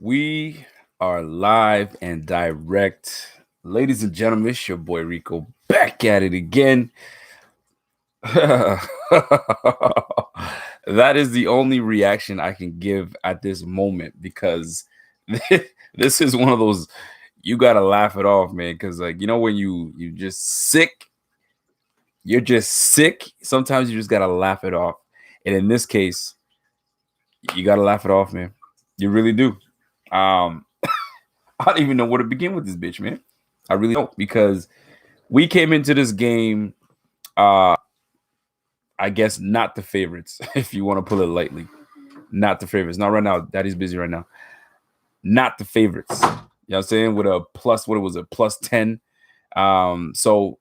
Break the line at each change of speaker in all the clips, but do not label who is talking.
We are live and direct. Ladies and gentlemen, it's your boy Rico back at it again. That is the only reaction I can give at this moment because this is one of those you gotta laugh it off, man. Because when you just sick, you're just sick. Sometimes you just gotta laugh it off, and in this case, you gotta laugh it off, man. You really do. Um, I don't even know where to begin with this bitch, man. I really don't because we came into this game, uh, I guess not the favorites, if you want to put it lightly. Not the favorites. Not right now. Daddy's busy right now. Not the favorites. You know what I'm saying? With a plus, what it was, a plus 10. So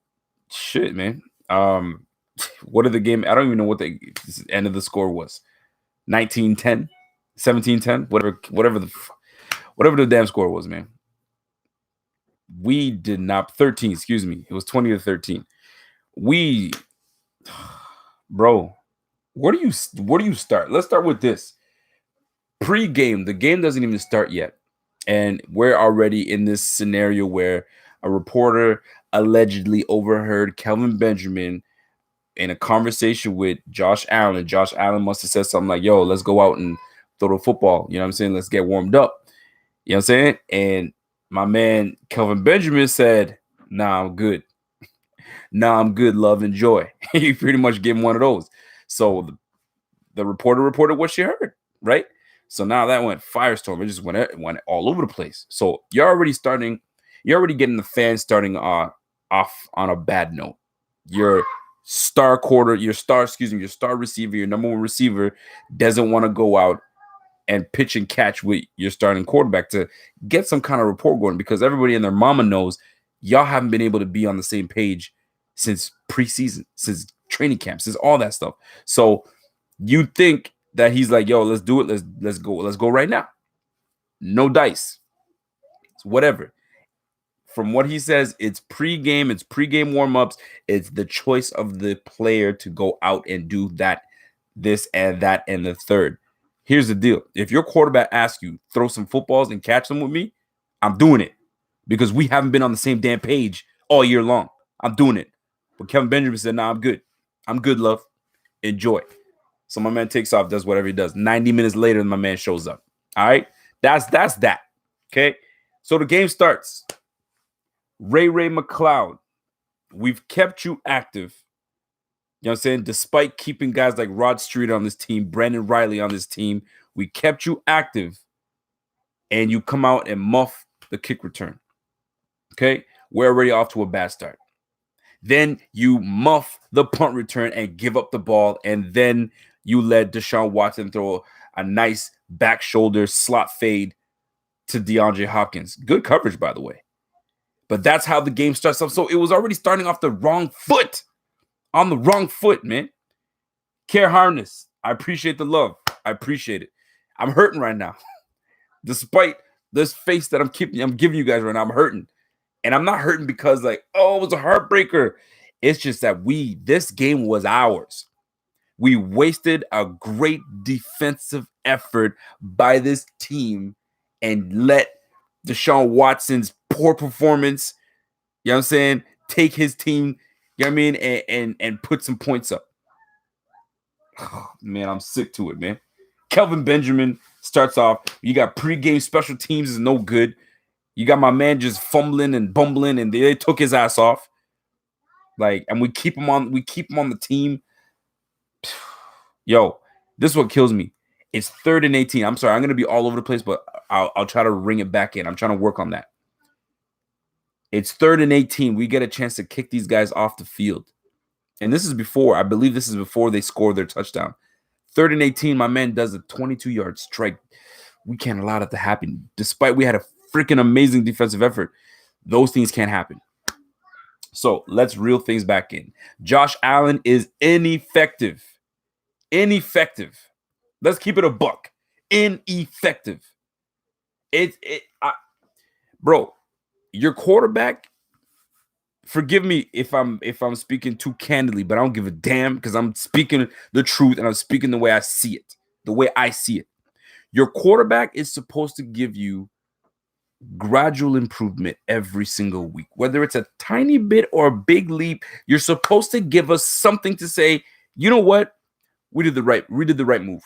shit, man. What did the game? I don't even know what the end of the score was. 19-10, 17-10, whatever the damn score was, man. We did not 13, excuse me. It was 20-13. Bro, where do you start? Let's start with this. Pre-game, the game doesn't even start yet. And we're already in this scenario where a reporter allegedly overheard Kelvin Benjamin in a conversation with Josh Allen. Josh Allen must have said something like, yo, let's go out and throw the football. You know what I'm saying? Let's get warmed up. You know what I'm saying? And my man Kelvin Benjamin said, nah, I'm good. Nah, I'm good, love and joy. He pretty much gave him one of those. So the reporter reported what she heard, right? So now that went firestorm. It just went all over the place. So you're already getting the fans starting off on a bad note. Your star receiver, your number one receiver doesn't want to go out and pitch and catch with your starting quarterback to get some kind of rapport going because everybody and their mama knows y'all haven't been able to be on the same page since preseason, since training camp, since all that stuff. So you think that he's like, yo, let's do it. Let's go right now. No dice. It's whatever. From what he says, it's pregame warm-ups. It's the choice of the player to go out and do that, this and that, and the third. Here's the deal. If your quarterback asks you, throw some footballs and catch them with me, I'm doing it because we haven't been on the same damn page all year long. I'm doing it. But Kevin Benjamin said, nah, I'm good. I'm good, love. Enjoy. So my man takes off, does whatever he does. 90 minutes later, my man shows up. All right? That's that. Okay? So the game starts. Ray McLeod, we've kept you active. You know what I'm saying? Despite keeping guys like Rod Street on this team, Brandon Riley on this team, we kept you active. And you come out and muff the kick return. Okay? We're already off to a bad start. Then you muff the punt return and give up the ball. And then you let Deshaun Watson throw a nice back shoulder slot fade to DeAndre Hopkins. Good coverage, by the way. But that's how the game starts up. So it was already starting off the wrong foot. On the wrong foot, man. Care Harness, I appreciate the love. I appreciate it. I'm hurting right now. Despite this face that I'm giving you guys right now, I'm hurting. And I'm not hurting because it was a heartbreaker. It's just that this game was ours. We wasted a great defensive effort by this team and let Deshaun Watson's poor performance, you know what I'm saying, take his team, you know what I mean, and put some points up. Oh, man, I'm sick to it, man. Kelvin Benjamin starts off. You got pregame special teams is no good. You got my man just fumbling and bumbling, and they took his ass off. And we keep him on the team. Yo, this is what kills me. It's 3rd and 18. I'm sorry, I'm gonna be all over the place, but I'll try to ring it back in. I'm trying to work on that. It's 3rd and 18. We get a chance to kick these guys off the field. And I believe this is before they score their touchdown. 3rd and 18, my man does a 22-yard strike. We can't allow that to happen. Despite we had a freaking amazing defensive effort, those things can't happen. So let's reel things back in. Josh Allen is ineffective. Let's keep it a buck. Ineffective. Bro, your quarterback, forgive me if I'm speaking too candidly, but I don't give a damn because I'm speaking the truth and I'm speaking the way I see it. Your quarterback is supposed to give you gradual improvement every single week, whether it's a tiny bit or a big leap. You're supposed to give us something to say, you know what? We did the right move.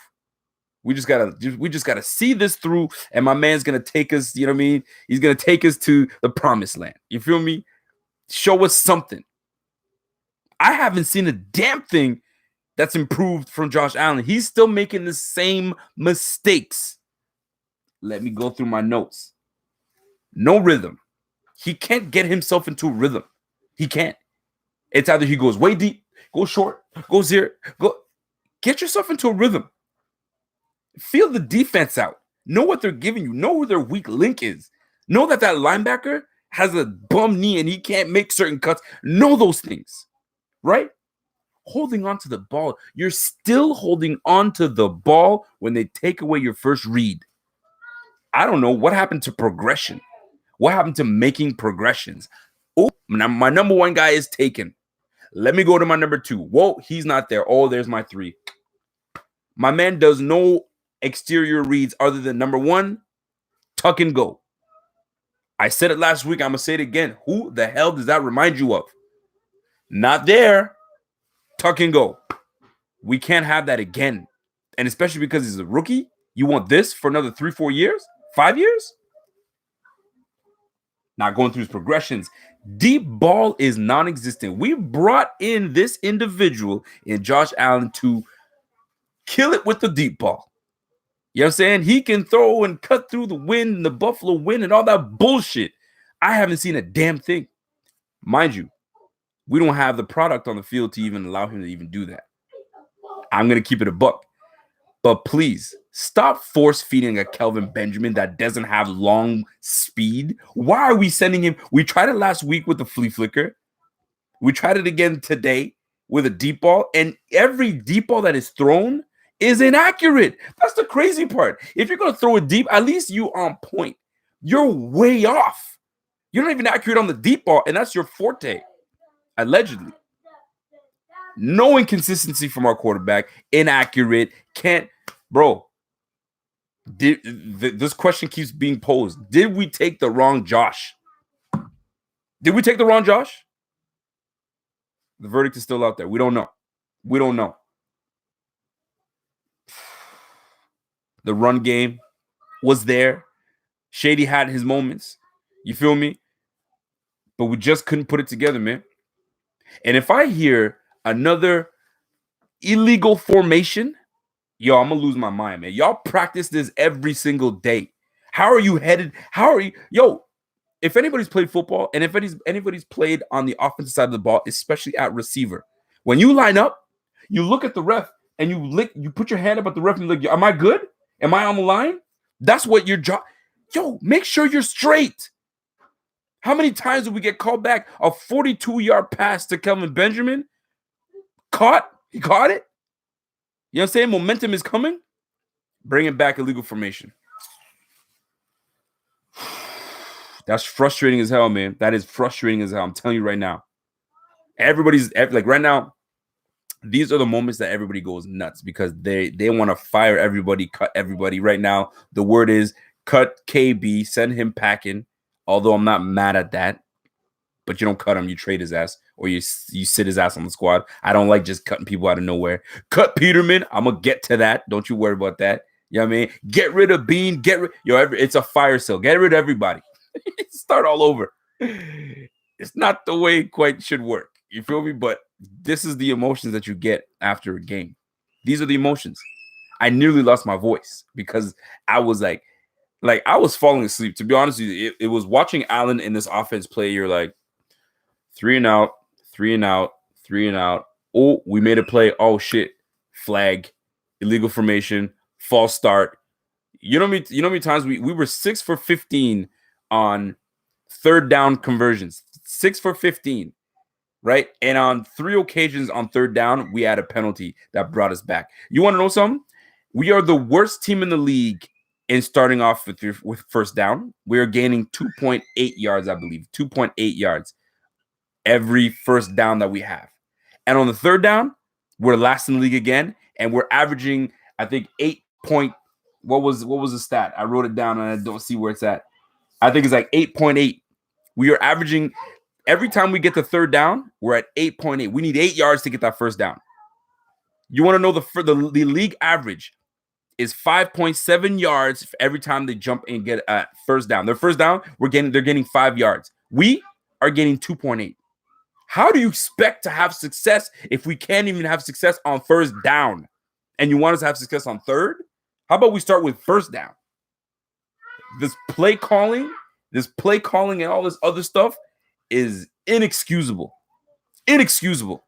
We just gotta see this through, and my man's gonna take us, you know what I mean? He's gonna take us to the promised land. You feel me? Show us something. I haven't seen a damn thing that's improved from Josh Allen. He's still making the same mistakes. Let me go through my notes. No rhythm. He can't get himself into a rhythm. He can't. It's either he goes way deep, goes short, goes here, go. Get yourself into a rhythm. Feel the defense out. Know what they're giving you. Know where their weak link is. Know that linebacker has a bum knee and he can't make certain cuts. Know those things, right? Holding on to the ball. You're still holding on to the ball when they take away your first read. I don't know what happened to progression. What happened to making progressions? Oh, my number one guy is taken. Let me go to my number two. Whoa, he's not there. Oh, there's my three. My man does no exterior reads other than number one, tuck and go. I said it last week. I'm going to say it again. Who the hell does that remind you of? Not there. Tuck and go. We can't have that again. And especially because he's a rookie. You want this for another 3-4 years? 5 years? Not going through his progressions. Deep ball is non-existent. We brought in this individual in Josh Allen to kill it with the deep ball. You know what I'm saying? He can throw and cut through the wind and the Buffalo wind and all that bullshit. I haven't seen a damn thing. Mind you, we don't have the product on the field to even allow him to even do that. I'm going to keep it a buck. But please, stop force-feeding a Kelvin Benjamin that doesn't have long speed. Why are we sending him? We tried it last week with the flea flicker. We tried it again today with a deep ball. And every deep ball that is thrown is inaccurate. That's the crazy part. If you're going to throw it deep, at least you on point. You're way off. You're not even accurate on the deep ball, and that's your forte, allegedly. No inconsistency from our quarterback. Inaccurate. Can't. Bro, this question keeps being posed. Did we take the wrong Josh? Did we take the wrong Josh? The verdict is still out there. We don't know. We don't know. The run game was there. Shady had his moments. You feel me? But we just couldn't put it together, man. And if I hear another illegal formation, yo, I'm going to lose my mind, man. Y'all practice this every single day. How are you headed? How are you? Yo, if anybody's played football and if anybody's played on the offensive side of the ball, especially at receiver, when you line up, you look at the ref and you put your hand up at the ref and look, am I good? Am I on the line? That's what your job. Yo, make sure you're straight. How many times did we get called back? A 42-yard pass to Kelvin Benjamin. Caught. He caught it. You know what I'm saying? Momentum is coming. Bring it back, illegal formation. That's frustrating as hell, man. That is frustrating as hell. I'm telling you right now. Everybody's like right now. These are the moments that everybody goes nuts because they want to fire everybody, cut everybody. Right now, the word is cut KB, send him packing. Although I'm not mad at that, but you don't cut him, you trade his ass, or you sit his ass on the squad. I don't like just cutting people out of nowhere. Cut Peterman. I'm gonna get to that. Don't you worry about that. You know what I mean? Get rid of Bean. It's a fire sale. Get rid of everybody. Start all over. It's not the way it quite should work. You feel me? But this is the emotions that you get after a game. These are the emotions. I nearly lost my voice because I was like I was falling asleep. To be honest with you, it was watching Allen in this offense play. You're like 3 and out, 3 and out, 3 and out. Oh, we made a play. Oh shit. Flag, illegal formation, false start. You know how many times we were 6 for 15 on third down conversions. 6 for 15. Right? And on 3 occasions on third down, we had a penalty that brought us back. You want to know something? We are the worst team in the league in starting off with first down. We are gaining 2.8 yards, I believe. 2.8 yards every first down that we have. And on the third down, we're last in the league again. And we're averaging, I think, What was the stat? I wrote it down and I don't see where it's at. I think it's like 8.8. We are averaging every time we get the third down, we're at 8.8. We need 8 yards to get that first down. You want to know the league average is 5.7 yards for every time they jump and get a first down. Their first down, they're getting 5 yards. We are getting 2.8. How do you expect to have success if we can't even have success on first down? And you want us to have success on third? How about we start with first down? This play calling and all this other stuff is inexcusable. Inexcusable.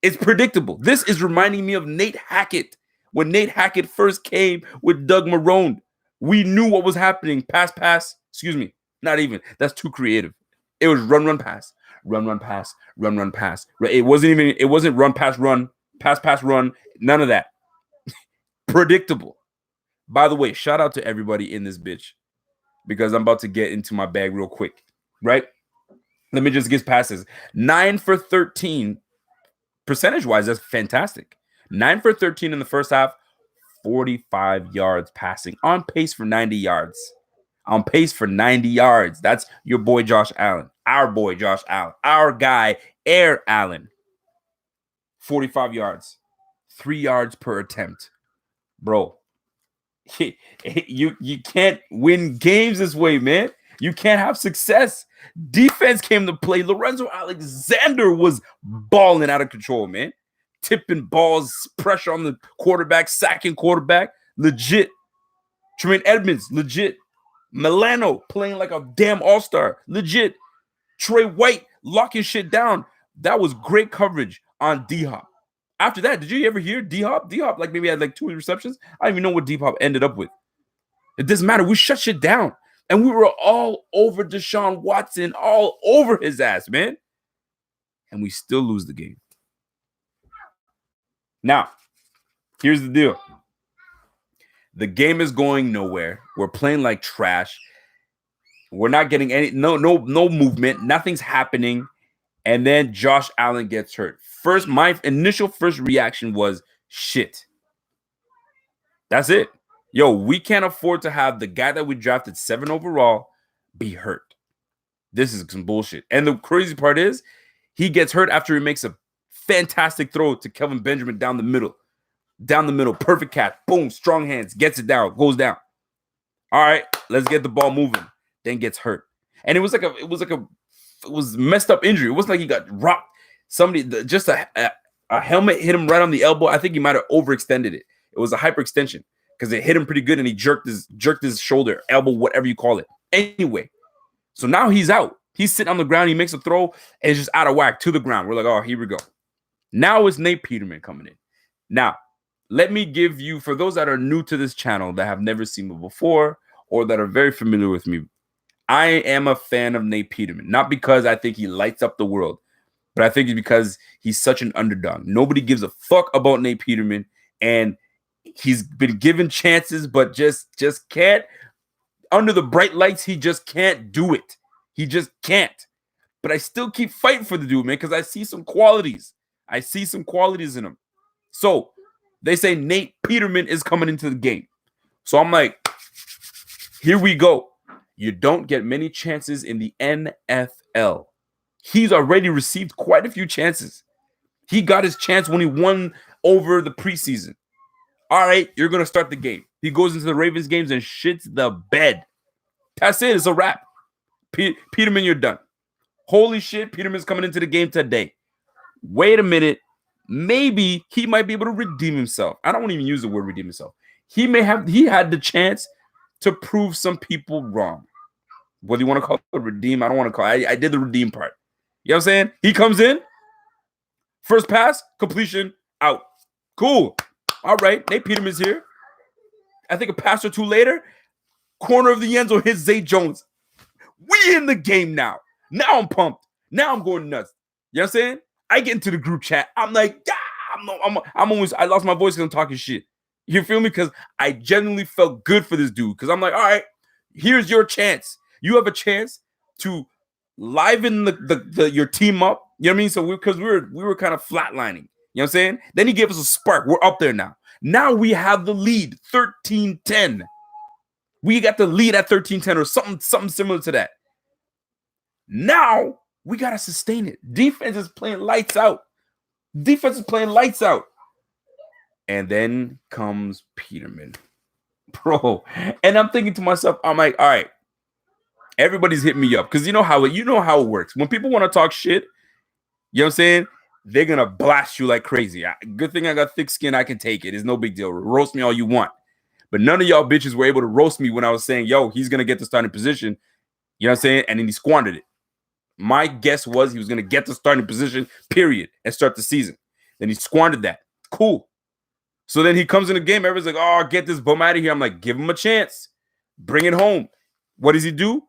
It's predictable. This is reminding me of Nate Hackett. When Nate Hackett first came with Doug Marrone, we knew what was happening. Pass. Excuse me. Not even. That's too creative. It was run, pass. Run, pass. Run, pass. It wasn't run, pass, run. None of that. Predictable. By the way, shout out to everybody in this bitch because I'm about to get into my bag real quick, right? Let me just get past this. 9 for 13. Percentage-wise, that's fantastic. 9 for 13 in the first half, 45 yards passing, on pace for 90 yards. On pace for 90 yards. That's your boy Josh Allen. Our boy Josh Allen. Our guy, Air Allen. 45 yards. 3 yards per attempt. Bro, you can't win games this way, man. You can't have success. Defense came to play. Lorenzo Alexander was balling out of control, man. Tipping balls, pressure on the quarterback, sacking quarterback. Legit. Tremaine Edmonds, legit. Milano playing like a damn all-star. Legit. Trey White locking shit down. That was great coverage on D-Hop. After that, did you ever hear D-Hop? D-Hop like maybe had like 2 receptions. I don't even know what D-Hop ended up with. It doesn't matter. We shut shit down. And we were all over Deshaun Watson, all over his ass, man. And we still lose the game. Now, here's the deal. The game is going nowhere. We're playing like trash. We're not getting no movement. Nothing's happening. And then Josh Allen gets hurt. My initial reaction was shit. That's it. Yo, we can't afford to have the guy that we drafted 7 overall be hurt. This is some bullshit. And the crazy part is he gets hurt after he makes a fantastic throw to Kelvin Benjamin down the middle. Down the middle. Perfect catch. Boom. Strong hands. Gets it down. Goes down. All right. Let's get the ball moving. Then gets hurt. And it was messed up injury. It wasn't like he got rocked. Just a helmet hit him right on the elbow. I think he might have overextended it. It was a hyperextension because it hit him pretty good and he jerked his shoulder, elbow, whatever you call it. Anyway, so now he's out. He's sitting on the ground. He makes a throw and it's just out of whack to the ground. We're like, oh, here we go. Now it's Nate Peterman coming in. Now, let me give you, for those that are new to this channel that have never seen me before or that are very familiar with me, I am a fan of Nate Peterman. Not because I think he lights up the world, but I think it's because he's such an underdog. Nobody gives a fuck about Nate Peterman, and he's been given chances, but just can't. Under the bright lights, he just can't do it. He just can't. But I still keep fighting for the dude, man, because I see some qualities. I see some qualities in him. So they say Nate Peterman is coming into the game. So I'm like, here we go. You don't get many chances in the NFL. He's already received quite a few chances. He got his chance when he won over the preseason. All right, you're going to start the game. He goes into the Ravens games and shits the bed. That's it. It's a wrap. Peterman, you're done. Holy shit, Peterman's coming into the game today. Wait a minute. Maybe he might be able to redeem himself. I don't want to even use the word redeem himself. He had the chance to prove some people wrong. Whether you want to call it redeem, I don't want to call it. I did the redeem part. You know what I'm saying? He comes in, first pass, completion, out. Cool. All right, Nate Peterman's here. I think a pass or two later, corner of the end zone hits Zay Jones. We in the game now. Now I'm pumped. Now I'm going nuts. You know what I'm saying? I get into the group chat. I'm like, yeah, I lost my voice because I'm talking shit. You feel me? Because I genuinely felt good for this dude. Because I'm like, all right, here's your chance. You have a chance to liven your team up. You know what I mean? So we were kind of flatlining. You know what I'm saying? Then he gave us a spark. We're up there now. Now we have the lead, 13-10. We got the lead at 13-10 or something similar to that. Now we got to sustain it. Defense is playing lights out. And then comes Peterman. Bro. And I'm thinking to myself, I'm like, all right, everybody's hitting me up because you know how it works. When people want to talk shit, you know what I'm saying? They're going to blast you like crazy. Good thing I got thick skin. I can take it. It's no big deal. Roast me all you want. But none of y'all bitches were able to roast me when I was saying, yo, he's going to get the starting position. You know what I'm saying? And then he squandered it. My guess was he was going to get the starting position, period, and start the season. Then he squandered that. Cool. So then he comes in the game. Everybody's like, oh, get this bum out of here. I'm like, give him a chance. Bring it home. What does he do?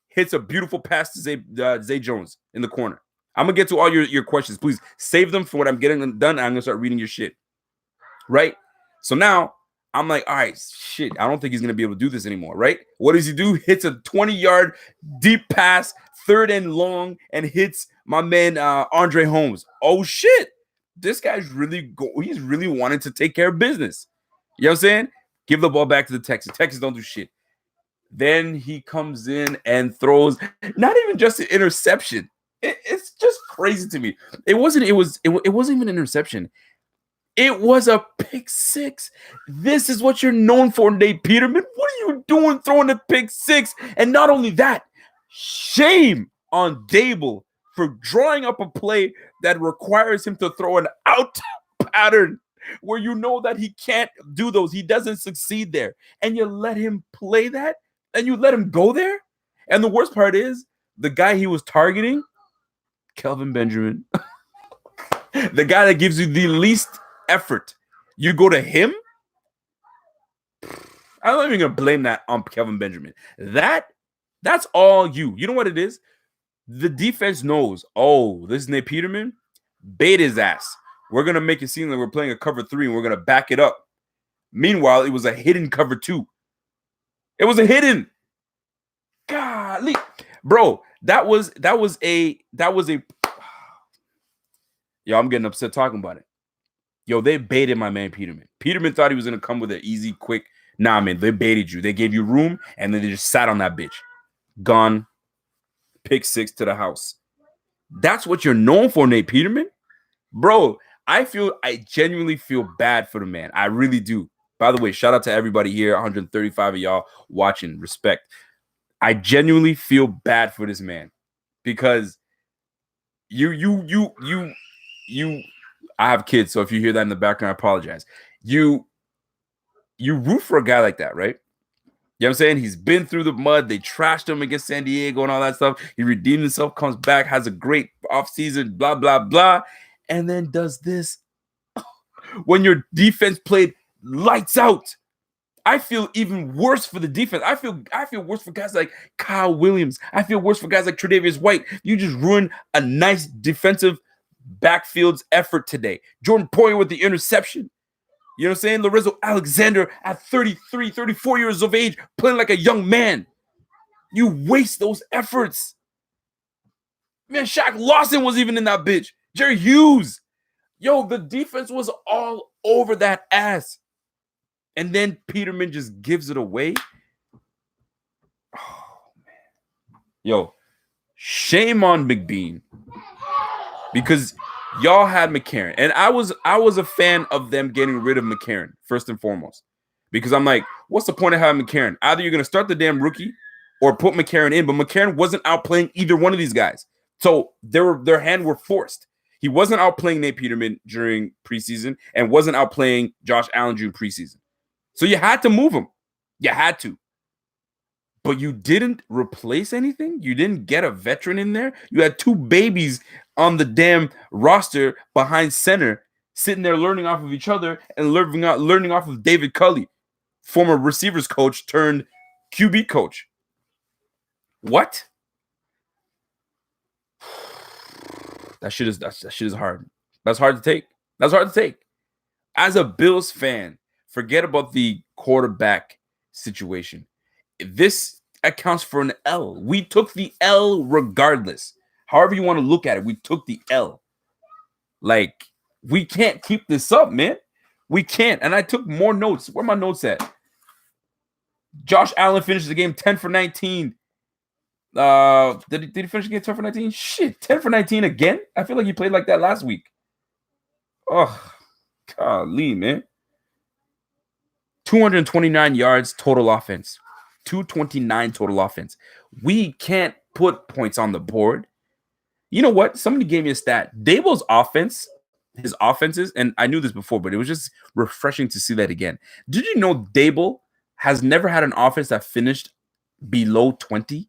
Hits a beautiful pass to Zay Jones in the corner. I'm going to get to all your questions. Please save them for when I'm getting them done. I'm going to start reading your shit. Right? So now I'm like, all right, shit. I don't think he's going to be able to do this anymore. Right? What does he do? Hits a 20-yard deep pass, 3rd and long, and hits my man Andre Holmes. Oh, shit. This guy's he's really wanting to take care of business. You know what I'm saying? Give the ball back to the Texans. Texans don't do shit. Then he comes in and throws not even just an interception. It's just crazy to me. It wasn't even an interception. It was a pick 6. This is what you're known for, Nate Peterman. What are you doing throwing a pick 6? And not only that, shame on Dable for drawing up a play that requires him to throw an out pattern where you know that he can't do those. He doesn't succeed there. And you let him play that and you let him go there. And the worst part is the guy he was targeting, Kelvin Benjamin, the guy that gives you the least effort. You go to him? I'm not even going to blame that on Kelvin Benjamin. That's all you. You know what it is? The defense knows, oh, this is Nate Peterman. Bait his ass. We're going to make it seem like we're playing a cover 3 and we're going to back it up. Meanwhile, it was a hidden cover 2. It was a hidden. Golly. Bro, that was a yo, I'm getting upset talking about it. Yo, they baited my man Peterman. Peterman thought he was going to come with an easy, quick. Nah, man, they baited you. They gave you room, and then they just sat on that bitch. Gone. Pick 6 to the house. That's what you're known for, Nate Peterman? Bro, I genuinely feel bad for the man. I really do. By the way, shout out to everybody here, 135 of y'all watching. Respect. I genuinely feel bad for this man because you I have kids, so if you hear that in the background, I apologize. You root for a guy like that, right? You know what I'm saying? He's been through the mud. They trashed him against San Diego and all that stuff. He redeemed himself, comes back, has a great offseason, blah, blah, blah, and then does this. When your defense played lights out, I feel even worse for the defense. I feel worse for guys like Kyle Williams. I feel worse for guys like Tre'Davious White. You just ruined a nice defensive backfield's effort today. Jordan Poyer with the interception. You know what I'm saying? Lorenzo Alexander at 33, 34 years of age, playing like a young man. You waste those efforts. Man, Shaq Lawson was even in that bitch. Jerry Hughes. Yo, the defense was all over that ass. And then Peterman just gives it away. Oh, man. Yo, shame on McBean. Because y'all had McCarron. And I was a fan of them getting rid of McCarron, first and foremost. Because I'm like, what's the point of having McCarron? Either you're going to start the damn rookie or put McCarron in. But McCarron wasn't outplaying either one of these guys. So their hand were forced. He wasn't outplaying Nate Peterman during preseason and wasn't outplaying Josh Allen during preseason. So you had to move him. You had to. But you didn't replace anything? You didn't get a veteran in there? You had 2 babies on the damn roster behind center, sitting there learning off of each other and learning off of David Culley, former receivers coach turned QB coach. What? That shit is hard. That's hard to take. That's hard to take. As a Bills fan, forget about the quarterback situation. This accounts for an L. We took the L regardless. However you want to look at it, we took the L. Like, we can't keep this up, man. We can't. And I took more notes. Where are my notes at? Josh Allen finishes the game 10 for 19. Did he finish the game 10 for 19? Shit, 10 for 19 again? I feel like he played like that last week. Oh, golly, man. 229 yards total offense. 229 total offense. We can't put points on the board. You know what? Somebody gave me a stat. Daboll's offense, his offenses, and I knew this before, but it was just refreshing to see that again. Did you know Daboll has never had an offense that finished below 20?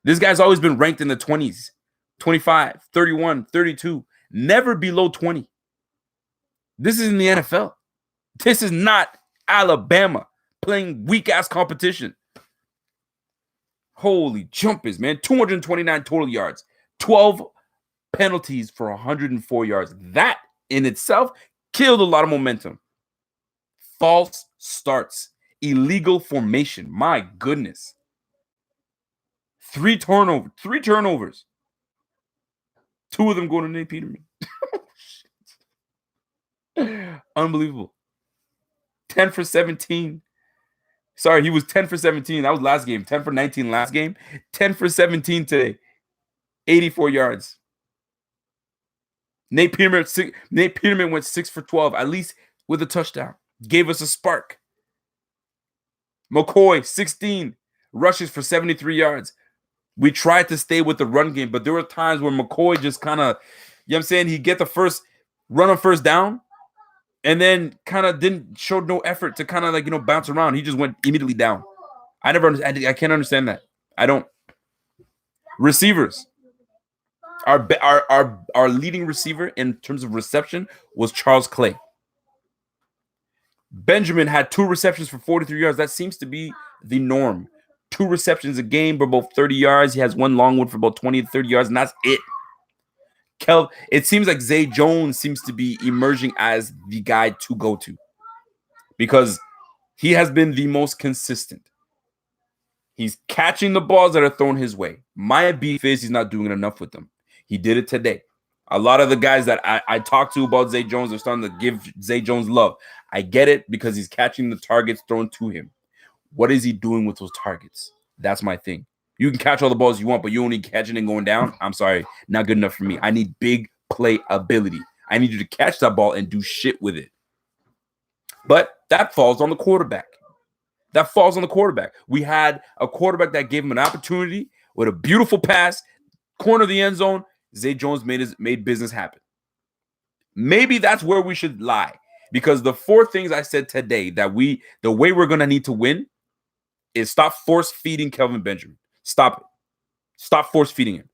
This guy's always been ranked in the 20s, 25, 31, 32, never below 20. This is in the NFL. This is not Alabama playing weak-ass competition. Holy jumpers, man. 229 total yards, 12 penalties for 104 yards. That in itself killed a lot of momentum. False starts, illegal formation. My goodness. 3 turnovers. 2 of them going to Nate Peterman. Unbelievable. 10 for 17. Sorry, he was 10 for 17. That was last game. 10 for 19 last game. 10 for 17 today. 84 yards. Nate Peterman went 6 for 12, at least with a touchdown. Gave us a spark. McCoy, 16 rushes for 73 yards. We tried to stay with the run game, but there were times where McCoy just kind of, you know what I'm saying, he'd get the first run on first down and then kind of showed no effort to kind of like, bounce around. He just went immediately down. I can't understand that. I don't. Receivers. Our leading receiver in terms of reception was Charles Clay. Benjamin had 2 receptions for 43 yards. That seems to be the norm. 2 receptions a game for about 30 yards. He has 1 long one for about 20 to 30 yards, and that's it. It seems like Zay Jones seems to be emerging as the guy to go to because he has been the most consistent. He's catching the balls that are thrown his way. My beef is he's not doing enough with them. He did it today. A lot of the guys that I talked to about Zay Jones are starting to give Zay Jones love. I get it because he's catching the targets thrown to him. What is he doing with those targets? That's my thing. You can catch all the balls you want, but you only catching and going down. I'm sorry, not good enough for me. I need big play ability. I need you to catch that ball and do shit with it. But that falls on the quarterback. We had a quarterback that gave him an opportunity with a beautiful pass, corner of the end zone. Zay Jones made business happen. Maybe that's where we should lie. Because the 4 things I said today that the way we're going to need to win is stop force feeding Kelvin Benjamin. Stop it. Stop force feeding him.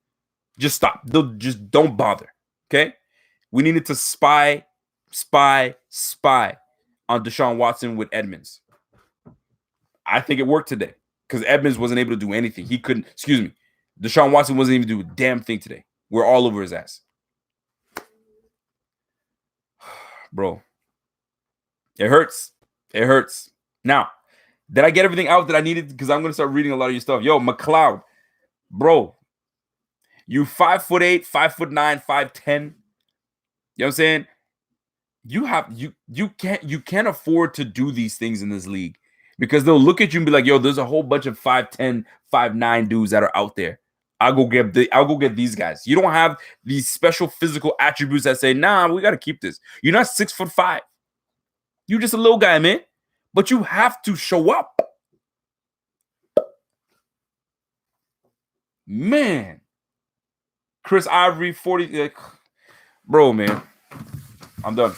Just stop. Just don't bother. Okay? We needed to spy on Deshaun Watson with Edmonds. I think it worked today because Edmonds wasn't able to do anything. Deshaun Watson wasn't even doing a damn thing today. We're all over his ass. Bro. It hurts. Now, did I get everything out that I needed? Because I'm going to start reading a lot of your stuff. Yo, McLeod, bro, you 5'8", 5'9", 5'10". You know what I'm saying? You can't afford to do these things in this league because they'll look at you and be like, yo, there's a whole bunch of 5'10", 5'9" dudes that are out there. I'll go get these guys. You don't have these special physical attributes that say, nah, we got to keep this. You're not 6'5". You're just a little guy, man. But you have to show up. Man. Chris Ivory, 40. Bro, man. I'm done.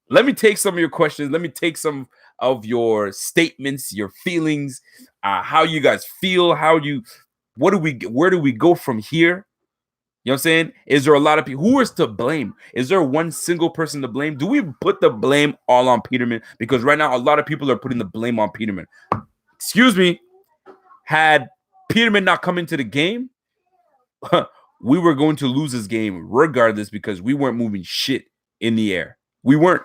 Let me take some of your questions. Let me take some of your statements, your feelings, how you guys feel, where do we go from here? You know what I'm saying? Is there a lot of people who is to blame? Is there one single person to blame? Do we put the blame all on Peterman? Because right now, a lot of people are putting the blame on Peterman. Excuse me. Had Peterman not come into the game, we were going to lose this game regardless because we weren't moving shit in the air. We weren't.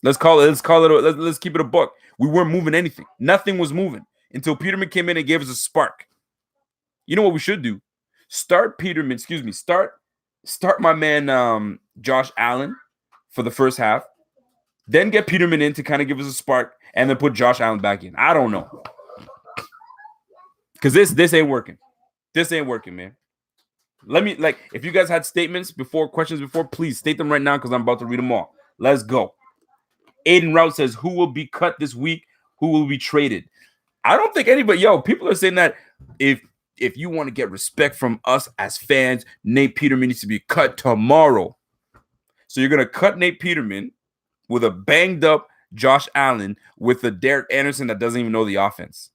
Let's keep it a buck. We weren't moving anything. Nothing was moving until Peterman came in and gave us a spark. You know what we should do? Start my man Josh Allen for the first half. Then get Peterman in to kind of give us a spark and then put Josh Allen back in. I don't know. Because this ain't working. This ain't working, man. Let me, if you guys had questions before, please state them right now because I'm about to read them all. Let's go. Aiden Rout says, who will be cut this week? Who will be traded? I don't think anybody, people are saying that if you want to get respect from us as fans, Nate Peterman needs to be cut tomorrow. So you're going to cut Nate Peterman with a banged up Josh Allen with a Derek Anderson that doesn't even know the offense.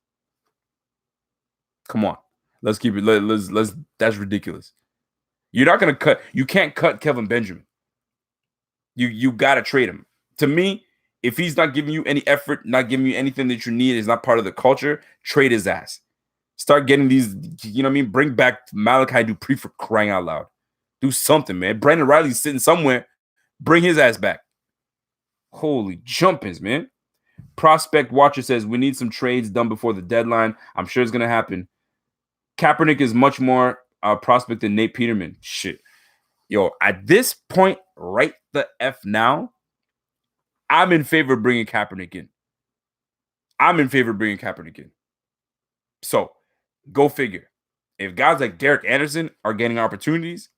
Come on. Let's keep it. Let's that's ridiculous. You're not going to cut. You can't cut Kelvin Benjamin. You got to trade him. To me, if he's not giving you any effort, not giving you anything that you need, is not part of the culture, trade his ass. Start getting these, you know what I mean? Bring back Malachi Dupree for crying out loud. Do something, man. Brandon Riley's sitting somewhere. Bring his ass back. Holy jumpings, man. Prospect Watcher says, we need some trades done before the deadline. I'm sure it's going to happen. Kaepernick is much more prospect than Nate Peterman. Shit. Yo, at this point, right the F now, I'm in favor of bringing Kaepernick in. So, go figure. If guys like Derek Anderson are getting opportunities,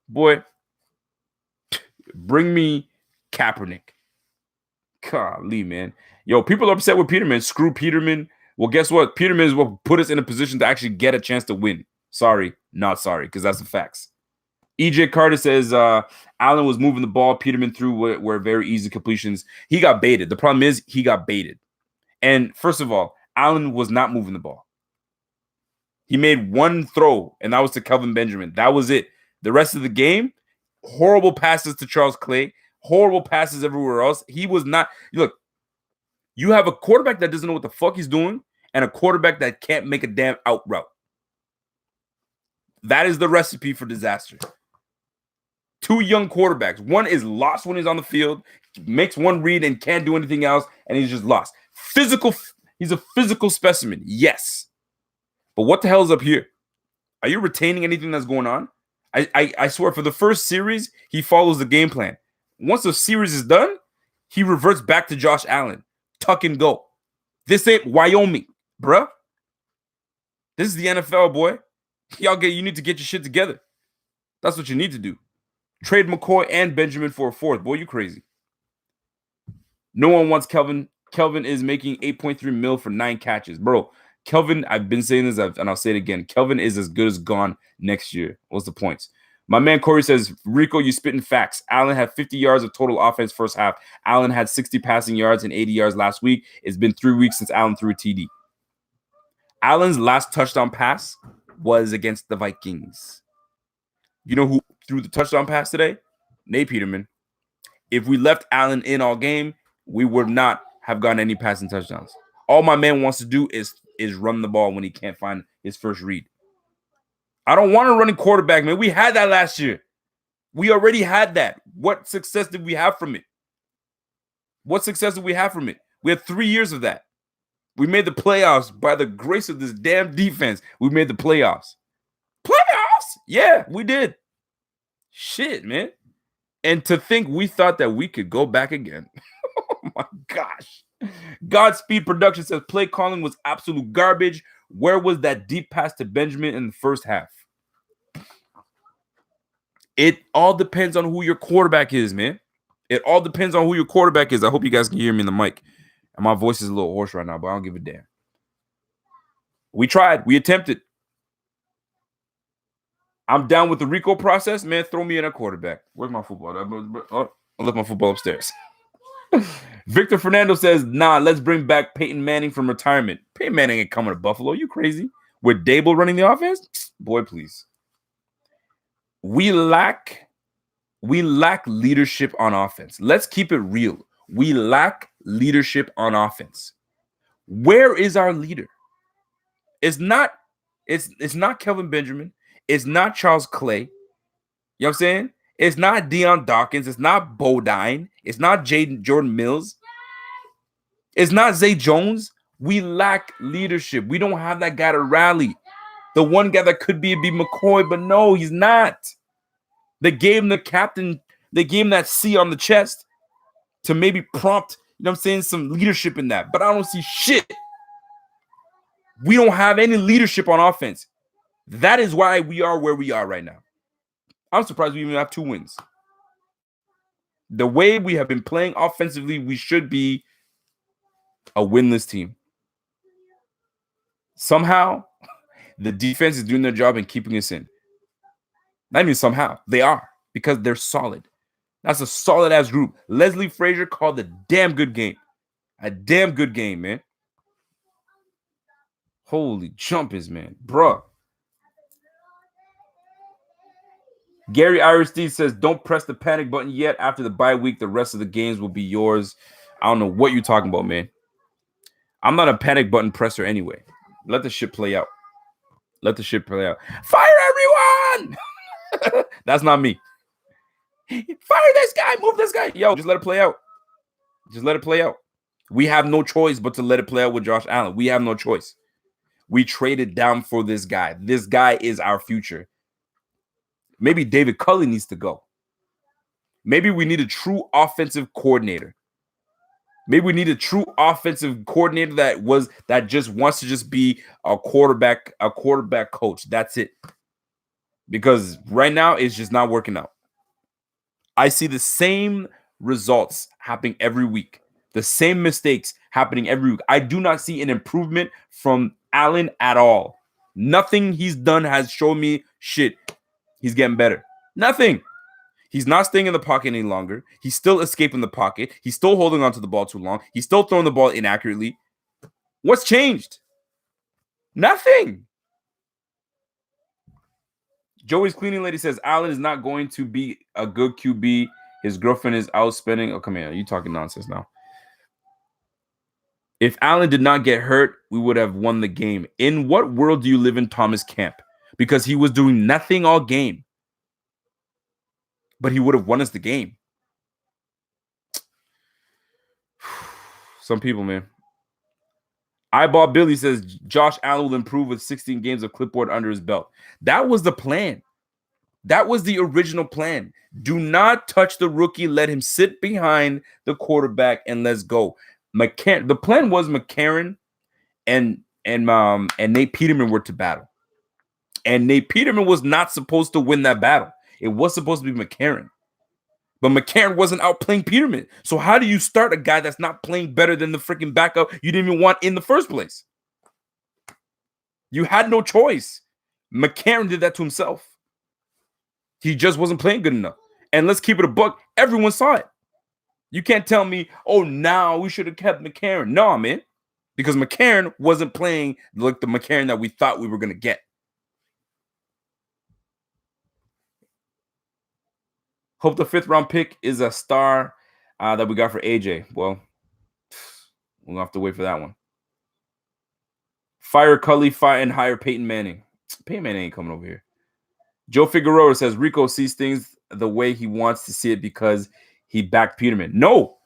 boy, bring me Kaepernick. Golly, man. Yo, people are upset with Peterman. Screw Peterman. Well, guess what? Peterman is what put us in a position to actually get a chance to win. Sorry, not sorry, because that's the facts. EJ Carter says Allen was moving the ball. Peterman threw were very easy completions. He got baited. The problem is he got baited. And first of all, Allen was not moving the ball. He made one throw, and that was to Kelvin Benjamin. That was it. The rest of the game, horrible passes to Charles Clay, horrible passes everywhere else. He was not. Look, you have a quarterback that doesn't know what the fuck he's doing and a quarterback that can't make a damn out route. That is the recipe for disaster. Two young quarterbacks. One is lost when he's on the field, makes one read and can't do anything else, and he's just lost. He's a physical specimen, yes. But what the hell is up here? Are you retaining anything that's going on? I swear, for the first series, he follows the game plan. Once the series is done, he reverts back to Josh Allen. Tuck and go. This ain't Wyoming, bruh. This is the NFL, boy. You need to get your shit together. That's what you need to do. Trade McCoy and Benjamin for a fourth. Boy, you crazy. No one wants Kelvin. Kelvin is making $8.3 million for 9 catches. Bro, Kelvin, I've been saying this, and I'll say it again. Kelvin is as good as gone next year. What's the points? My man Corey says, Rico, you spitting facts. Allen had 50 yards of total offense first half. Allen had 60 passing yards and 80 yards last week. It's been 3 weeks since Allen threw a TD. Allen's last touchdown pass was against the Vikings. You know who threw the touchdown pass today? Nate Peterman. If we left Allen in all game, we would not have gotten any passing touchdowns. All my man wants to do is run the ball when he can't find his first read. I don't want a running quarterback, man. We had that last year. We already had that. What success did we have from it? We had 3 years of that. We made the playoffs by the grace of this damn defense. We made the playoffs. Playoffs? Yeah, we did. Shit, man. And to think we thought that we could go back again. Oh, my gosh. Godspeed Production says play calling was absolute garbage. Where was that deep pass to Benjamin in the first half? It all depends on who your quarterback is, man. It all depends on who your quarterback is. I hope you guys can hear me in the mic. And my voice is a little hoarse right now, but I don't give a damn. We tried. We attempted. I'm down with the Rico process, man. Throw me in a quarterback. Where's my football? I left my football upstairs. Victor Fernando says, nah, let's bring back Peyton Manning from retirement. Peyton Manning ain't coming to Buffalo. You crazy? With Dable running the offense? Boy, please. We lack leadership on offense. Let's keep it real. We lack leadership on offense. Where is our leader? It's not Kelvin Benjamin. It's not Charles Clay. You know what I'm saying? It's not Deion Dawkins. It's not Bodine. It's not Jordan Mills. It's not Zay Jones. We lack leadership. We don't have that guy to rally. The one guy that could be McCoy, but no, he's not. They gave him the captain. They gave him that C on the chest to maybe prompt, know what I'm saying, some leadership in that. But I don't see shit. We don't have any leadership on offense. That is why we are where we are right now. I'm surprised we even have 2 wins. The way we have been playing offensively, we should be a winless team. Somehow, the defense is doing their job and keeping us in. Not even somehow. They are, because they're solid. That's a solid-ass group. Leslie Frazier called a damn good game. A damn good game, man. Holy jumpers, man. Bruh. Gary Irestein says, don't press the panic button yet. After the bye week, the rest of the games will be yours. I don't know what you're talking about, man. I'm not a panic button presser anyway. Let the shit play out. Let the shit play out. Fire everyone! That's not me. Fire this guy. Move this guy. Yo, just let it play out. Just let it play out. We have no choice but to let it play out with Josh Allen. We have no choice. We traded down for this guy. This guy is our future. Maybe David Culley needs to go. Maybe we need a true offensive coordinator. Maybe we need a true offensive coordinator that just wants to just be a quarterback coach. That's it. Because right now it's just not working out. I see the same results happening every week. The same mistakes happening every week. I do not see an improvement from Allen at all. Nothing he's done has shown me shit. He's getting better. Nothing. He's not staying in the pocket any longer. He's still escaping the pocket. He's still holding onto the ball too long. He's still throwing the ball inaccurately. What's changed? Nothing. Joey's cleaning lady says Allen is not going to be a good QB. His girlfriend is out spending. Oh, come here. You talking nonsense now. If Allen did not get hurt, we would have won the game. In what world do you live in, Thomas Camp? Because he was doing nothing all game. But he would have won us the game. Some people, man. Eyeball Billy says Josh Allen will improve with 16 games of clipboard under his belt. That was the plan. That was the original plan. Do not touch the rookie. Let him sit behind the quarterback and let's go. The plan was McCarron and Nate Peterman were to battle. And Nate Peterman was not supposed to win that battle. It was supposed to be McCarron. But McCarron wasn't outplaying Peterman. So how do you start a guy that's not playing better than the freaking backup you didn't even want in the first place? You had no choice. McCarron did that to himself. He just wasn't playing good enough. And let's keep it a buck. Everyone saw it. You can't tell me, oh, now we should have kept McCarron. No, man. Because McCarron wasn't playing like the McCarron that we thought we were going to get. Hope the 5th round pick is a star that we got for AJ. Well, we'll have to wait for that one. Fire Cully, and hire Peyton Manning. Peyton Manning ain't coming over here. Joe Figueroa says Rico sees things the way he wants to see it because he backed Peterman. No,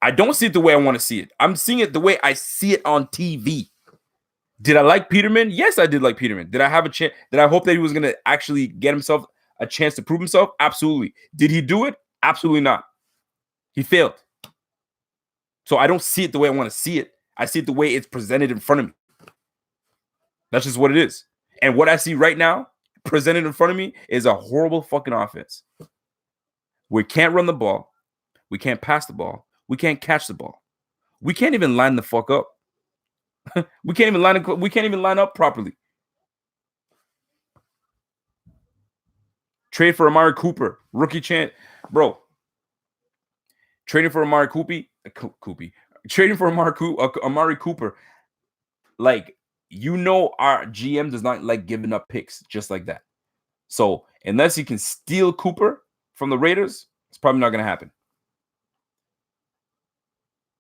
I don't see it the way I want to see it. I'm seeing it the way I see it on TV. Did I like Peterman? Yes, I did like Peterman. Did I have a chance? Did I hope that he was going to actually get himself a chance to prove himself? Absolutely. Did he do it? Absolutely not. He failed. So I don't see it the way I want to see it. I see it the way it's presented in front of me. That's just what it is. And what I see right now presented in front of me is a horrible fucking offense. We can't run the ball. We can't pass the ball. We can't catch the ball. We can't even line the fuck up. We can't even line up properly. Trade for Amari Cooper, rookie chance, bro. Trading for Amari Trading for Amari Cooper. Like, you know, our GM does not like giving up picks just like that. So unless he can steal Cooper from the Raiders, it's probably not going to happen.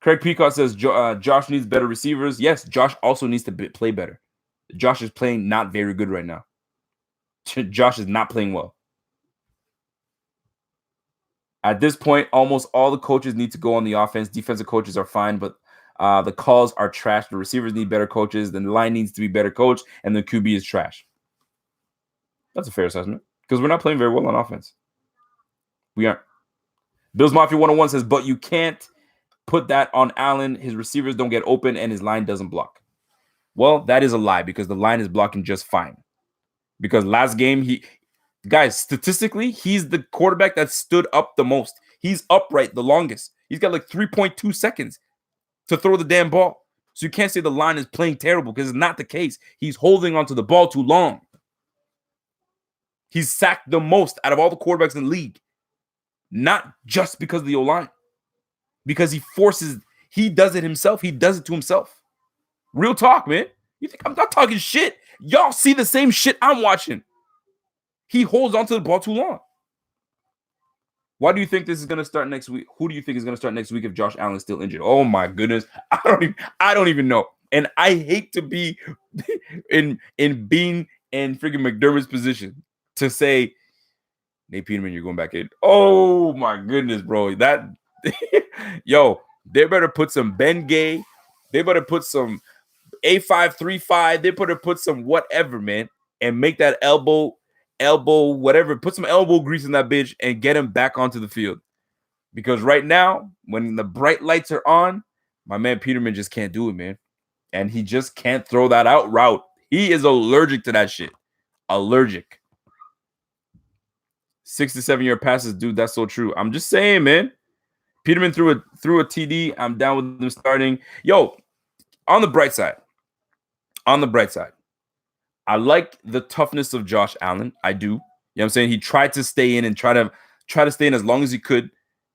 Craig Peacock says Josh needs better receivers. Yes, Josh also needs to play better. Josh is playing not very good right now. Josh is not playing well. At this point, almost all the coaches need to go on the offense. Defensive coaches are fine, but the calls are trash. The receivers need better coaches. Then the line needs to be better coached, and the QB is trash. That's a fair assessment because we're not playing very well on offense. We aren't. Bills Mafia 101 says, but you can't put that on Allen. His receivers don't get open and his line doesn't block. Well, that is a lie because the line is blocking just fine. Because last game, guys, statistically, he's the quarterback that stood up the most. He's upright the longest. He's got like 3.2 seconds to throw the damn ball. So you can't say the line is playing terrible because it's not the case. He's holding onto the ball too long. He's sacked the most out of all the quarterbacks in the league. Not just because of the O-line. Because he does it himself. He does it to himself. Real talk, man. You think I'm not talking shit? Y'all see the same shit I'm watching. He holds onto the ball too long. Why do you think this is going to start next week? Who do you think is going to start next week if Josh Allen is still injured? Oh my goodness. I don't even know. And I hate to be in Bean and freaking McDermott's position to say, Nate Peterman, you're going back in. Oh my goodness, bro. That yo, they better put some Ben Gay. They better put some A535. They better put some whatever, man, and make that elbow, whatever. Put some elbow grease in that bitch and get him back onto the field. Because right now, when the bright lights are on, my man Peterman just can't do it, man. And he just can't throw that out route. He is allergic to that shit. Allergic. 6 to 7 year passes, dude. That's so true. I'm just saying, man. Peterman threw a TD. I'm down with him starting. Yo, on the bright side, I like the toughness of Josh Allen. I do. You know what I'm saying? He tried to stay in and try to stay in as long as he could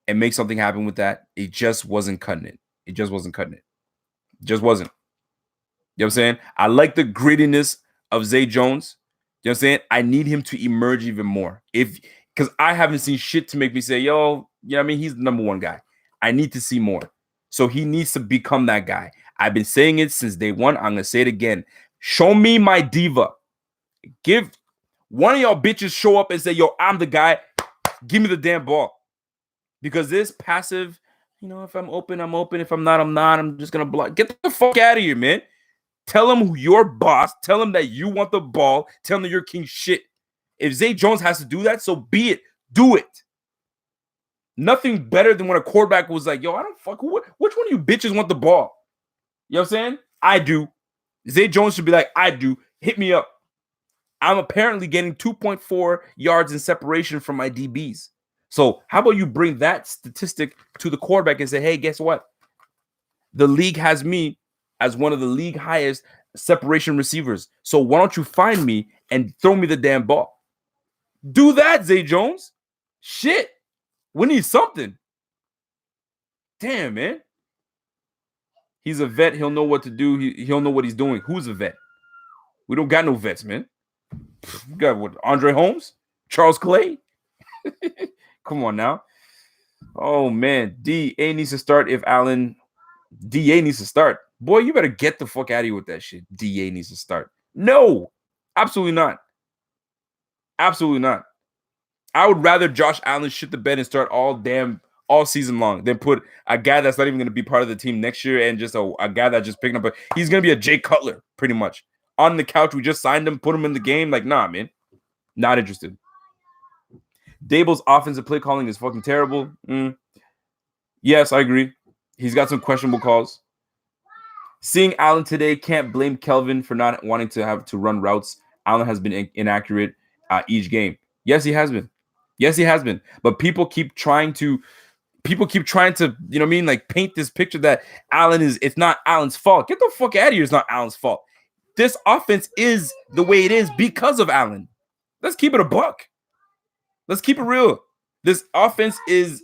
and make something happen with that. It just wasn't cutting it. Just wasn't. You know what I'm saying? I like the grittiness of Zay Jones. You know what I'm saying? I need him to emerge even more. Because I haven't seen shit to make me say, yo, you know what I mean? He's the number one guy. I need to see more. So he needs to become that guy. I've been saying it since day one. I'm going to say it again. Show me my diva. Give one of y'all bitches show up and say, yo, I'm the guy. Give me the damn ball. Because this passive, if I'm open, I'm open. If I'm not, I'm not. I'm just going to block. Get the fuck out of here, man. Tell him who your boss. Tell him that you want the ball. Tell him that you're king shit. If Zay Jones has to do that, so be it. Do it. Nothing better than when a quarterback was like, yo, I don't fuck. Which one of you bitches want the ball? You know what I'm saying? I do. Zay Jones should be like, I do. Hit me up. I'm apparently getting 2.4 yards in separation from my DBs. So how about you bring that statistic to the quarterback and say, hey, guess what? The league has me as one of the league highest separation receivers. So why don't you find me and throw me the damn ball? Do that, Zay Jones. Shit. We need something. Damn, man. He's a vet. He'll know what to do. He'll know what he's doing. Who's a vet? We don't got no vets, man. We got what? Andre Holmes? Charles Clay? Come on now. Oh, man. DA needs to start if Allen... DA needs to start. Boy, you better get the fuck out of here with that shit. DA needs to start. No. Absolutely not. Absolutely not. I would rather Josh Allen shit the bed and start all season long than put a guy that's not even going to be part of the team next year and just a guy that just picking up. He's going to be a Jay Cutler, pretty much. On the couch, we just signed him, put him in the game. Like, nah, man. Not interested. Dable's offensive play calling is fucking terrible. Yes, I agree. He's got some questionable calls. Seeing Allen today, can't blame Kelvin for not wanting to have to run routes. Allen has been inaccurate each game. Yes, he has been. But people keep trying to, you know what I mean? Like paint this picture that it's not Allen's fault. Get the fuck out of here. It's not Allen's fault. This offense is the way it is because of Allen. Let's keep it a buck. Let's keep it real. This offense is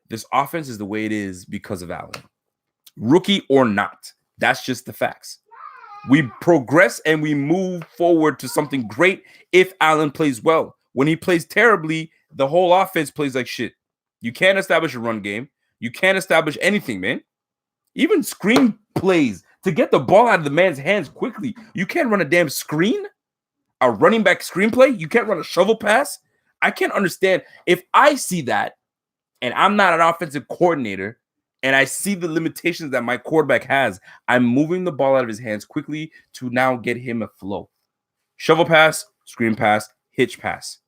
This offense is the way it is because of Allen. Rookie or not. That's just the facts. We progress and we move forward to something great if Allen plays well. When he plays terribly, the whole offense plays like shit. You can't establish a run game. You can't establish anything, man. Even screen plays to get the ball out of the man's hands quickly. You can't run a damn screen, a running back screenplay. You can't run a shovel pass. I can't understand. If I see that and I'm not an offensive coordinator, and I see the limitations that my quarterback has, I'm moving the ball out of his hands quickly to now get him a flow. Shovel pass, screen pass, hitch pass.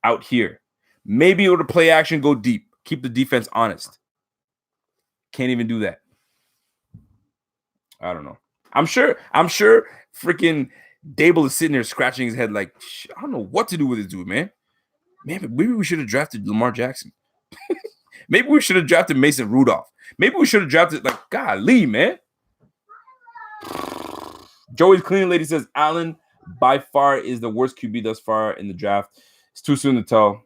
Out here. Maybe able to play action, go deep, keep the defense honest. Can't even do that. I don't know. I'm sure freaking Dable is sitting there scratching his head like, I don't know what to do with this dude, man. Man, maybe we should have drafted Lamar Jackson. Maybe we should have drafted Mason Rudolph. Maybe we should have drafted, like, golly, man. Joey's Cleaning Lady says Allen by far is the worst QB thus far in the draft. It's too soon to tell.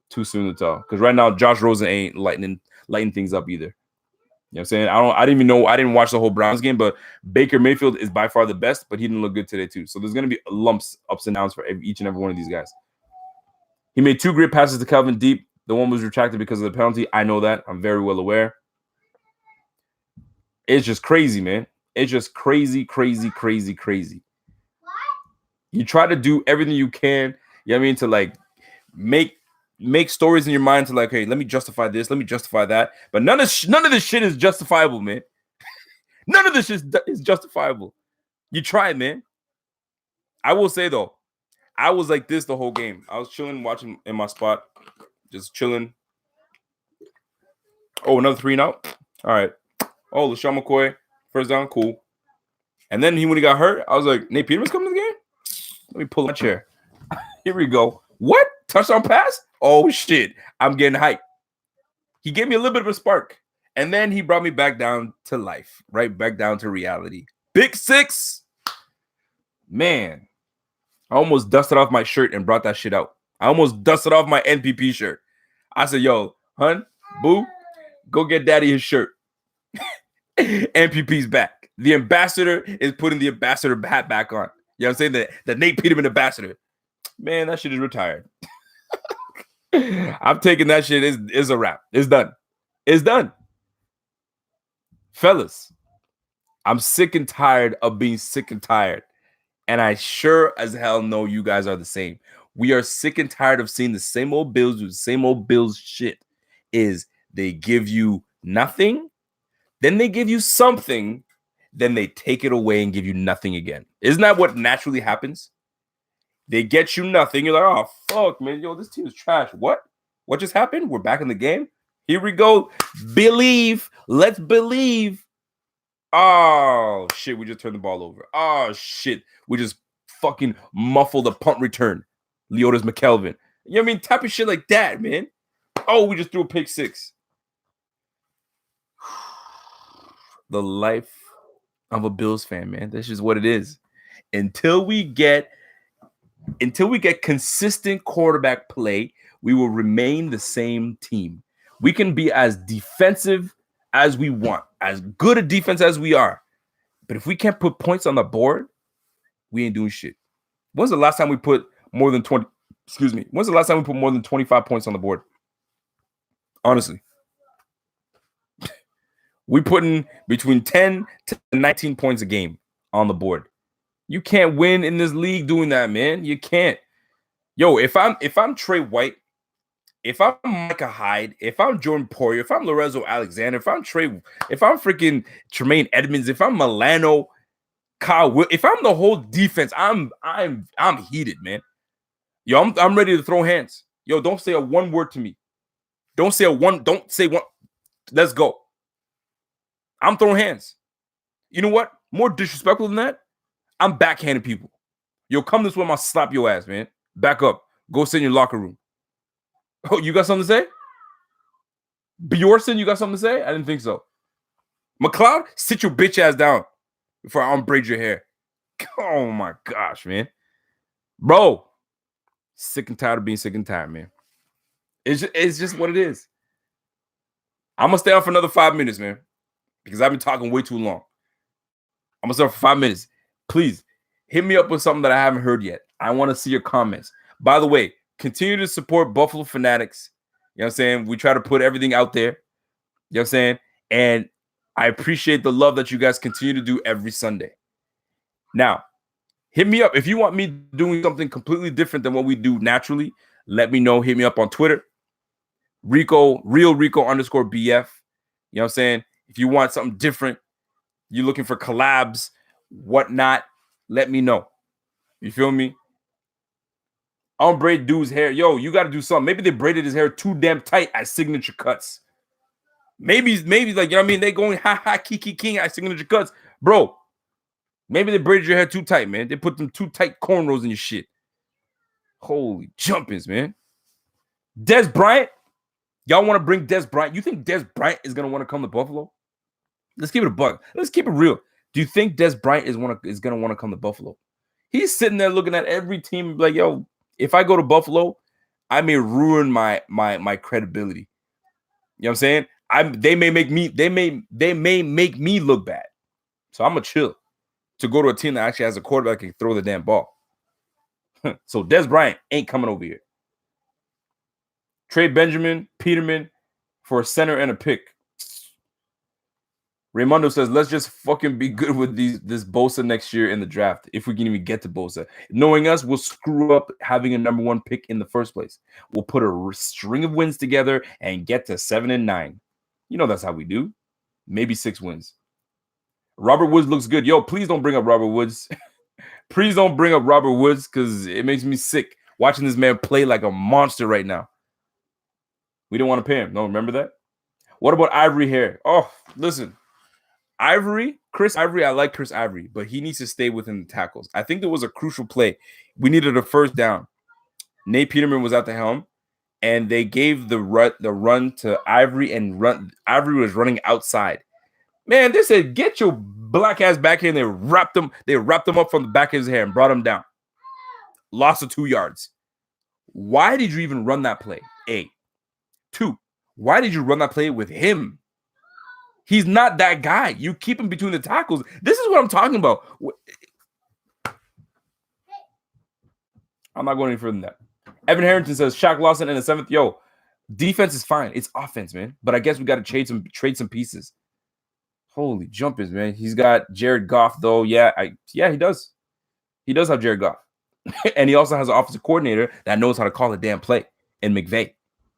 Too soon to tell. Because right now, Josh Rosen ain't lighting things up either. You know what I'm saying? I didn't even know. I didn't watch the whole Browns game, but Baker Mayfield is by far the best, but he didn't look good today too. So there's going to be lumps, ups and downs for each and every one of these guys. He made 2 great passes to Calvin Deep. The one was retracted because of the penalty. I know that. I'm very well aware. It's just crazy, man. It's just crazy, crazy, crazy, crazy. What? You try to do everything you can, you know what I mean, to like make stories in your mind to like, hey, let me justify this, let me justify that. But none of this shit is justifiable, man. None of this is justifiable. You try, man. I will say though, I was like this the whole game. I was chilling, watching in my spot, just chilling. Oh, another 3 and out. All right. Oh, LaShawn McCoy, first down, cool. And then when he got hurt, I was like, Nate Peterman's coming to the game? Let me pull my chair. Here we go. What? Touchdown pass? Oh, shit. I'm getting hyped. He gave me a little bit of a spark. And then he brought me back down to life, right? Back down to reality. Big 6. Man, I almost dusted off my shirt and brought that shit out. I almost dusted off my NPP shirt. I said, yo, hun, boo, go get daddy his shirt. NPP's back. The ambassador is putting the ambassador hat back on. You know what I'm saying? The Nate Peterman ambassador. Man, that shit is retired. I'm taking that shit. Is a wrap. It's done. It's done. Fellas, I'm sick and tired of being sick and tired. And I sure as hell know you guys are the same. We are sick and tired of seeing the same old Bills do the same old Bills shit. Is they give you nothing, then they give you something, then they take it away and give you nothing again. Isn't that what naturally happens? They get you nothing. You're like, oh, fuck, man. Yo, this team is trash. What? What just happened? We're back in the game. Here we go. Believe. Let's believe. Oh, shit. We just turned the ball over. Oh, shit. We just fucking muffled a punt return. Leotis McKelvin. You know what I mean? Type of shit like that, man. Oh, we just threw a pick 6. The life of a Bills fan, man. That's just what it is. Until we get consistent quarterback play, we will remain the same team. We can be as defensive as we want, as good a defense as we are. But if we can't put points on the board, we ain't doing shit. When's the last time we put more than 20? Excuse me. When's the last time we put more than 25 points on the board? Honestly. We put in between 10 to 19 points a game on the board. You can't win in this league doing that, man. You can't. Yo, if I'm Trey White, if I'm Micah Hyde, if I'm Jordan Poyer, if I'm Lorenzo Alexander, if I'm freaking Tremaine Edmonds, if I'm Milano, if I'm the whole defense, I'm heated, man. Yo, I'm ready to throw hands. Yo, don't say a one word to me. Don't say one. Let's go. I'm throwing hands. You know what? More disrespectful than that, I'm backhanding people. Yo, come this way, I'm gonna slap your ass, man. Back up. Go sit in your locker room. Oh, you got something to say? Bjorson, you got something to say? I didn't think so. McLeod, sit your bitch ass down before I unbraid your hair. Oh my gosh, man. Bro, sick and tired of being sick and tired, man. It's just what it is. I'm gonna stay on for another 5 minutes, man, because I've been talking way too long. I'm gonna stay on for 5 minutes. Please hit me up with something that I haven't heard yet. I want to see your comments. By the way, continue to support Buffalo Fanatics. You know what I'm saying? We try to put everything out there. You know what I'm saying? And I appreciate the love that you guys continue to do every Sunday. Now, hit me up. If you want me doing something completely different than what we do naturally, let me know. Hit me up on Twitter. Rico, real Rico _BF. You know what I'm saying? If you want something different, you're looking for collabs, whatnot, let me know. You feel me? Unbraid dude's hair. Yo, you got to do something. Maybe they braided his hair too damn tight at signature cuts. Maybe like, you know what I mean? They going kiki king at signature cuts. Bro, maybe they braided your hair too tight, man. They put them too tight cornrows in your shit. Holy jumpings, man. Des Bryant. Y'all want to bring Des Bryant? You think Des Bryant is going to want to come to Buffalo? Let's keep it a buck. Let's keep it real. Do you think Des Bryant is going to want to come to Buffalo? He's sitting there looking at every team like, yo, if I go to Buffalo, I may ruin my credibility. You know what I'm saying? They may make me look bad. So I'm gonna chill to go to a team that actually has a quarterback that can throw the damn ball. So Des Bryant ain't coming over here. Trade Benjamin, Peterman for a center and a pick. Raymondo says, let's just fucking be good with this Bosa next year in the draft. If we can even get to Bosa. Knowing us, we'll screw up having a number 1 pick in the first place. We'll put a string of wins together and get to 7 and 9. You know that's how we do. Maybe 6 wins. Robert Woods looks good. Yo, please don't bring up Robert Woods. Please don't bring up Robert Woods because it makes me sick watching this man play like a monster right now. We don't want to pay him. No, remember that? What about Ivory Hair? Oh, listen. Chris Ivory, I like Chris Ivory, but he needs to stay within the tackles. I think there was a crucial play. We needed a first down. Nate Peterman was at the helm, and they gave the run to Ivory, and Ivory was running outside. Man, they said, get your black ass back here, and they wrapped him up from the back of his hair and brought him down. Loss of 2 yards. Why did you even run that play? A. 2. Why did you run that play with him? He's not that guy. You keep him between the tackles. This is what I'm talking about. I'm not going any further than that. Evan Harrington says, Shaq Lawson in the 7th. Yo, defense is fine. It's offense, man. But I guess we got to trade some pieces. Holy jumpers, man. He's got Jared Goff, though. Yeah, he does. He does have Jared Goff. And he also has an offensive coordinator that knows how to call a damn play. And McVay.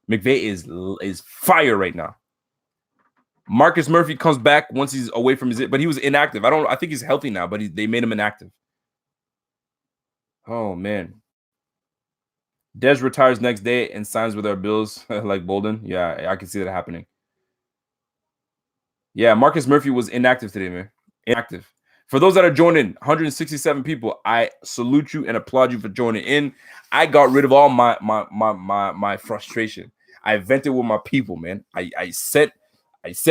McVay is fire right now. Marcus Murphy comes back once he's away from but he was inactive. I think he's healthy now, but they made him inactive. Oh, man. Dez retires next day and signs with our Bills like Bolden. Yeah, I can see that happening. Yeah, Marcus Murphy was inactive today, man. Inactive. For those that are joining, 167 people, I salute you and applaud you for joining in. I got rid of all my frustration. I vented with my people, man. I set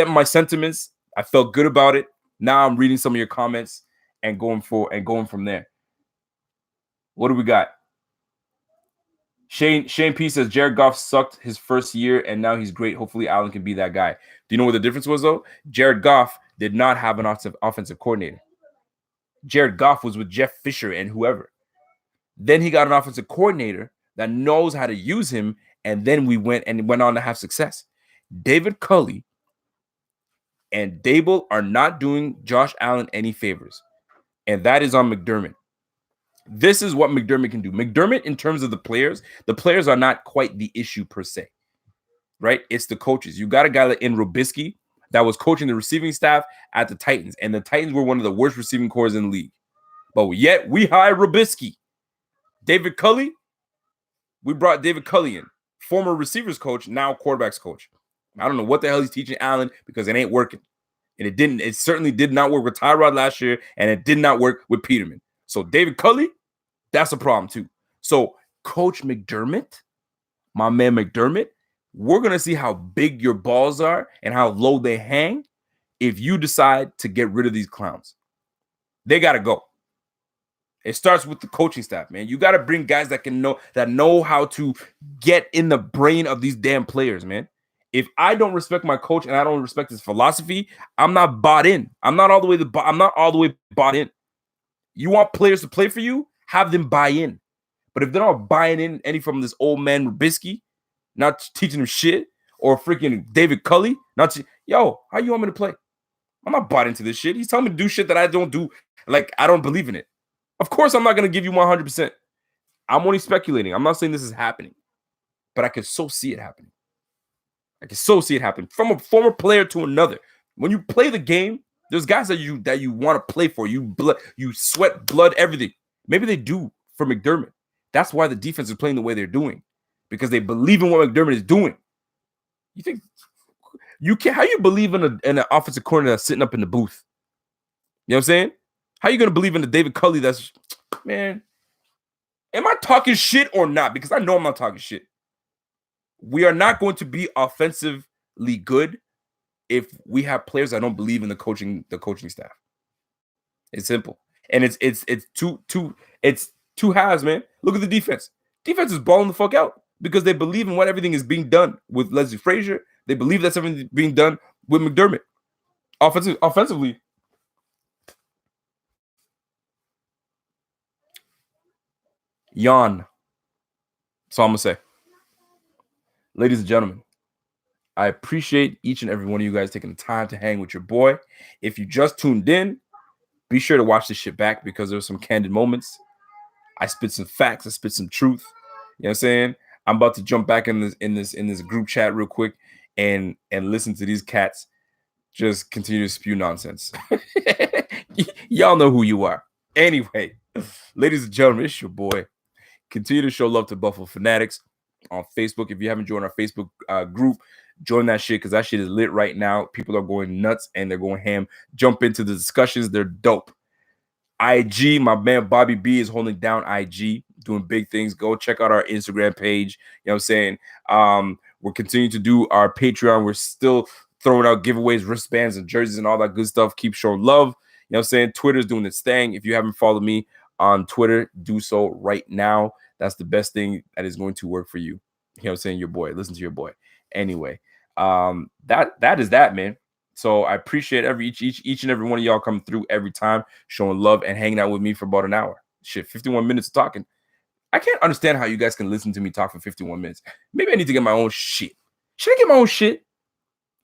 my sentiments. I felt good about it. Now I'm reading some of your comments and going from there. What do we got? Shane P says Jared Goff sucked his first year and now he's great. Hopefully Allen can be that guy. Do you know what the difference was though? Jared Goff did not have an offensive coordinator. Jared Goff was with Jeff Fisher and whoever. Then he got an offensive coordinator that knows how to use him, and then we went on to have success. David Culley and Dable are not doing Josh Allen any favors, and that is on McDermott. This is what McDermott can do. McDermott, in terms of the players are not quite the issue per se, right? It's the coaches. You got a guy like in Robisky that was coaching the receiving staff at the Titans, and the Titans were one of the worst receiving corps in the league. But yet we hired Robisky. David Culley, we brought David Culley in, former receivers coach, now quarterbacks coach. I don't know what the hell he's teaching Allen because it ain't working. And it certainly did not work with Tyrod last year, and it did not work with Peterman. So David Culley, that's a problem too. So Coach McDermott, my man McDermott, we're going to see how big your balls are and how low they hang if you decide to get rid of these clowns. They got to go. It starts with the coaching staff, man. You got to bring guys that know how to get in the brain of these damn players, man. If I don't respect my coach and I don't respect his philosophy, I'm not bought in. I'm not all the way bought in. You want players to play for you? Have them buy in. But if they're not buying in any from this old man Robisky, not teaching them shit, or freaking David Culley, how you want me to play? I'm not bought into this shit. He's telling me to do shit that I don't do. Like, I don't believe in it. Of course, I'm not going to give you 100%. I'm only speculating. I'm not saying this is happening, but I can so see it happening. From a former player to another. When you play the game, there's guys that you want to play for. You sweat, blood, everything. Maybe they do for McDermott, That's why the defense is playing the way they're doing, because they believe in what McDermott is doing. You think you can? How you believe in an offensive coordinator that's sitting up in the booth? You know what I'm saying? How you gonna believe in the David Culley? That's, man. Am I talking shit or not? Because I know I'm not talking shit. We are not going to be offensively good if we have players that don't believe in the coaching staff. It's simple. And it's two halves, man. Look at the defense. Defense is balling the fuck out because they believe in what everything is being done with Leslie Frazier. They believe that's everything being done with McDermott. Offensively. Yawn. That's all I'm gonna say. Ladies and gentlemen, I appreciate each and every one of you guys taking the time to hang with your boy. If you just tuned in, be sure to watch this shit back because there's some candid moments. I spit some facts. I spit some truth. You know what I'm saying? I'm about to jump back in this group chat real quick and listen to these cats just continue to spew nonsense. Y'all know who you are. Anyway, ladies and gentlemen, it's your boy. Continue to show love to Buffalo Fanatics on Facebook. If you haven't joined our Facebook group, join that shit because that shit is lit right now. People are going nuts and they're going ham. Jump into the discussions. They're dope. IG, my man Bobby B is holding down IG, doing big things. Go check out our Instagram page. You know what I'm saying? We're continuing to do our Patreon. We're still throwing out giveaways, wristbands, and jerseys and all that good stuff. Keep showing love. You know what I'm saying? Twitter's doing its thing. If you haven't followed me on Twitter, do so right now. That's the best thing that is going to work for you. You know what I'm saying? Your boy. Listen to your boy. Anyway, that is that, man. So I appreciate each and every one of y'all coming through every time, showing love and hanging out with me for about an hour. Shit, 51 minutes of talking. I can't understand how you guys can listen to me talk for 51 minutes. Maybe I need to get my own shit. Should I get my own shit?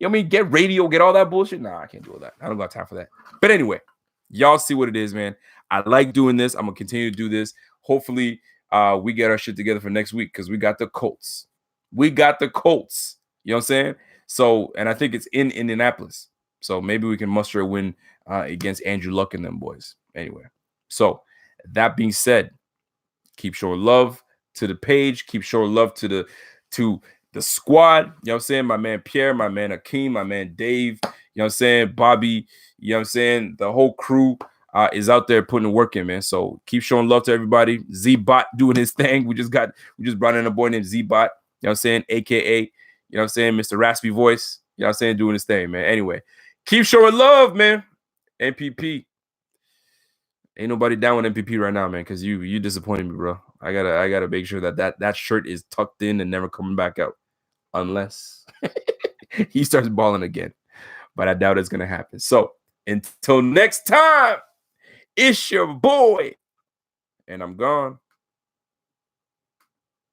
You know what I mean? Get radio, get all that bullshit? Nah, I can't do all that. I don't got time for that. But anyway, y'all see what it is, man. I like doing this. I'm going to continue to do this. Hopefully, we get our shit together for next week because we got the Colts. We got the Colts. You know what I'm saying? So, and I think it's in Indianapolis. So maybe we can muster a win against Andrew Luck and them boys. Anyway, so that being said, keep showing love to the page. Keep showing love to the squad. You know what I'm saying? My man Pierre, my man Akeem, my man Dave. You know what I'm saying? Bobby. You know what I'm saying? The whole crew is out there putting the work in, man. So keep showing love to everybody. Z-Bot doing his thing. We just brought in a boy named Z-Bot. You know what I'm saying? AKA, you know what I'm saying? Mr. Raspy Voice. You know what I'm saying? Doing his thing, man. Anyway, keep showing love, man. MPP. Ain't nobody down with MPP right now, man, because you disappointed me, bro. I gotta make sure that shirt is tucked in and never coming back out. Unless he starts balling again. But I doubt it's gonna happen. So until next time, it's your boy. And I'm gone.